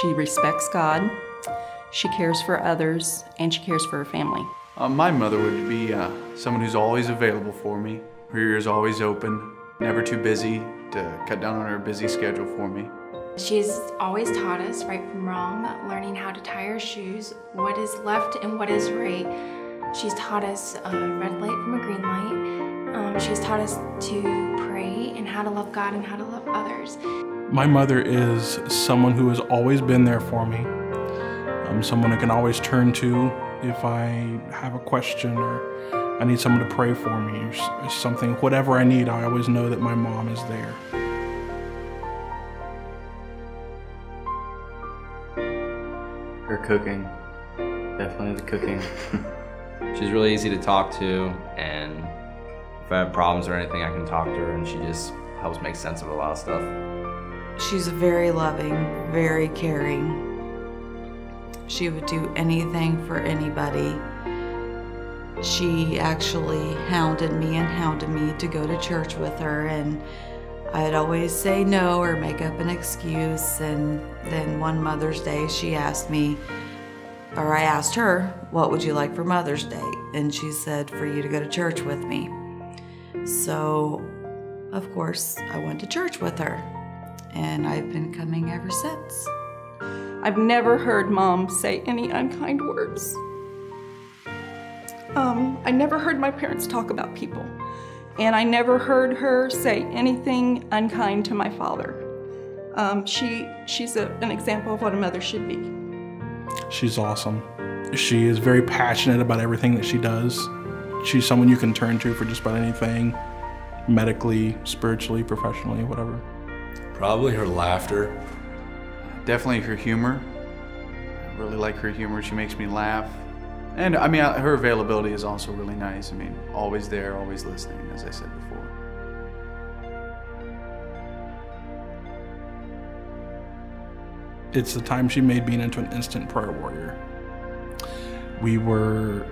She respects God, she cares for others, and she cares for her family. My mother would be someone who's always available for me. Her ear is always open, never too busy to cut down on her busy schedule for me. She's always taught us right from wrong, learning how to tie our shoes, what is left and what is right. She's taught us a red light from a green light. She's taught us to pray and how to love God and how to love others. My mother is someone who has always been there for me. Someone I can always turn to if I have a question or I need someone to pray for me or something. Whatever I need, I always know that my mom is there. Her cooking, definitely the cooking. She's really easy to talk to, and if I have problems or anything, I can talk to her, and she just helps make sense of a lot of stuff. She's very loving, very caring. She would do anything for anybody. She actually hounded me to go to church with her, and I'd always say no or make up an excuse. And then one Mother's Day she asked me, or I asked her, what would you like for Mother's Day? And she said, for you to go to church with me. So, of course, I went to church with her, and I've been coming ever since. I've never heard Mom say any unkind words. I never heard my parents talk about people, and I never heard her say anything unkind to my father. She's an example of what a mother should be. She's awesome. She is very passionate about everything that she does. She's someone you can turn to for just about anything, medically, spiritually, professionally, whatever. Probably her laughter. Definitely her humor. I really like her humor. She makes me laugh. And I mean, her availability is also really nice. I mean, always there, always listening, as I said before. It's the time she made being into an instant prayer warrior. We were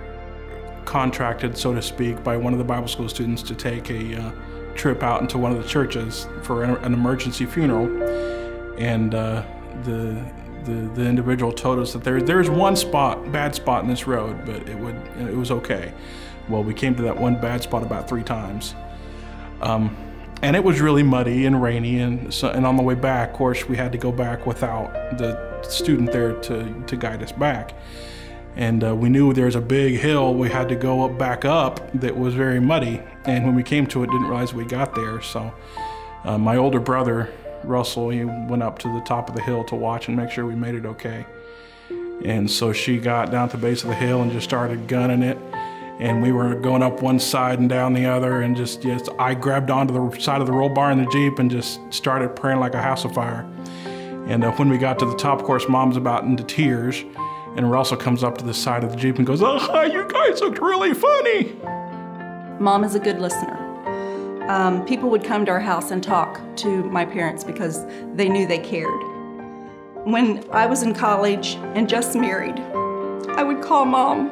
contracted, so to speak, by one of the Bible school students to take a trip out into one of the churches for an emergency funeral. And the individual told us that there's one bad spot in this road, but it was okay. Well, we came to that one bad spot about 3 times. And it was really muddy and rainy, and on the way back, of course, we had to go back without the student there to guide us back. And we knew there was a big hill we had to go back up that was very muddy. And when we came to it, didn't realize we got there. So my older brother, Russell, he went up to the top of the hill to watch and make sure we made it okay. And so she got down to the base of the hill and just started gunning it. And we were going up one side and down the other, and just I grabbed onto the side of the roll bar in the Jeep and just started praying like a house of fire. And when we got to the top, of course, Mom's about into tears, and Russell comes up to the side of the Jeep and goes, "Oh, you guys looked really funny." Mom is a good listener. People would come to our house and talk to my parents because they knew they cared. When I was in college and just married, I would call Mom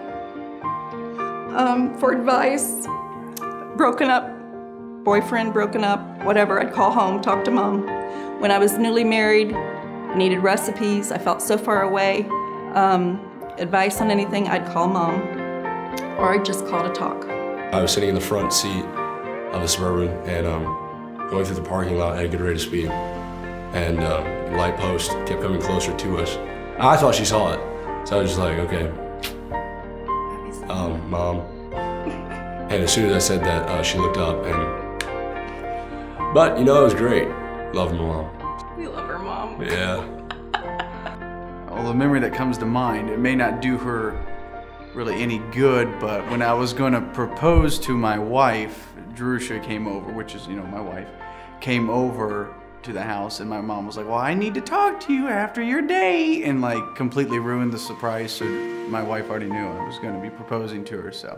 for advice. Broken up, boyfriend broken up, whatever, I'd call home, talk to Mom. When I was newly married, I needed recipes, I felt so far away. Advice on anything, I'd call Mom, or I'd just call to talk. I was sitting in the front seat of a Suburban and going through the parking lot at a good rate of speed. And the light post kept coming closer to us. I thought she saw it, so I was just like, okay, Mom. And as soon as I said that, she looked up but you know, it was great. Love my mom. We love her Mom. Yeah. Well, the memory that comes to mind, it may not do her really any good, but when I was going to propose to my wife, Jerusha came over, which is, my wife, came over to the house, and my mom was like, "Well, I need to talk to you after your date," and like completely ruined the surprise. So my wife already knew I was going to be proposing to her. So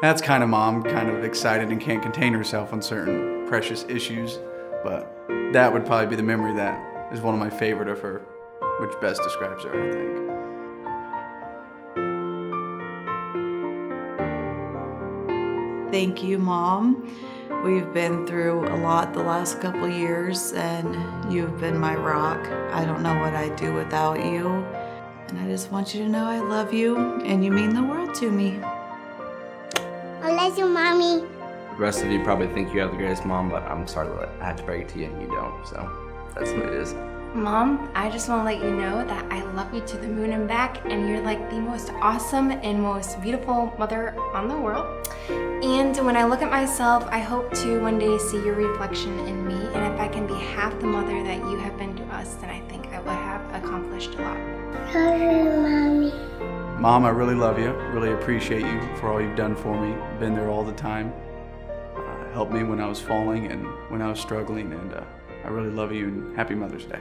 that's kind of Mom, kind of excited and can't contain herself on certain precious issues. But that would probably be the memory that is one of my favorite of her, which best describes her, I think. Thank you, Mom. We've been through a lot the last couple years, and you've been my rock. I don't know what I'd do without you. And I just want you to know I love you, and you mean the world to me. I love you, Mommy. The rest of you probably think you have the greatest mom, but I'm sorry that I have to break it to you and you don't, so that's what it is. Mom, I just want to let you know that I love you to the moon and back, and you're like the most awesome and most beautiful mother on the world. And when I look at myself, I hope to one day see your reflection in me, and if I can be half the mother that you have been to us, then I think I will have accomplished a lot. Love you, Mommy. Mom, I really love you. Really appreciate you for all you've done for me. Been there all the time. Helped me when I was falling and when I was struggling, and I really love you, and happy Mother's Day.